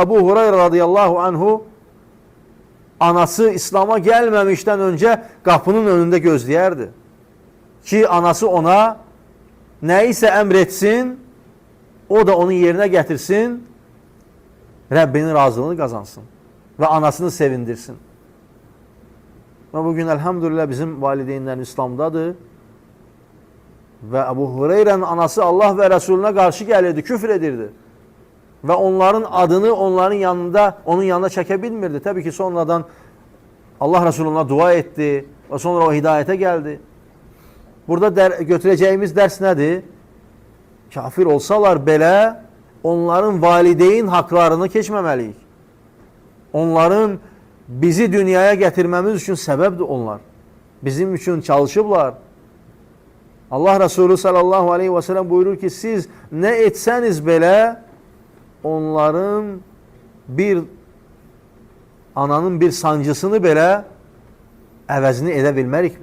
Ebu Hureyre radıyallahu anhu anası İslam'a gelmemişten önce kapının önünde gözləyərdi. Ki anası ona neyse emretsin, o da onu yerine getirsin, Rabbinin razılığını kazansın ve anasını sevindirsin. Ve bugün elhamdülillah bizim valideynler İslam'dadır. Ve Ebu Hureyre'nin anası Allah ve Resulüne karşı gelirdi, küfür edirdi. Ve onların adını onun yanında çekebilmirdi. Tabii ki sonradan Allah Resulü ona dua etti ve sonra o hidayete geldi. Burada götüreceğimiz ders nedir? Kafir olsalar belə onların valideyn haklarını keçməməliyik. Onların bizi dünyaya getirmemiz için sebepdir onlar. Bizim için çalışıblar. Allah Resulü sallallahu aleyhi ve sellem buyurur ki siz ne etseniz belə onların ananın bir sancısını belə əvəzini edə bilmərik biz.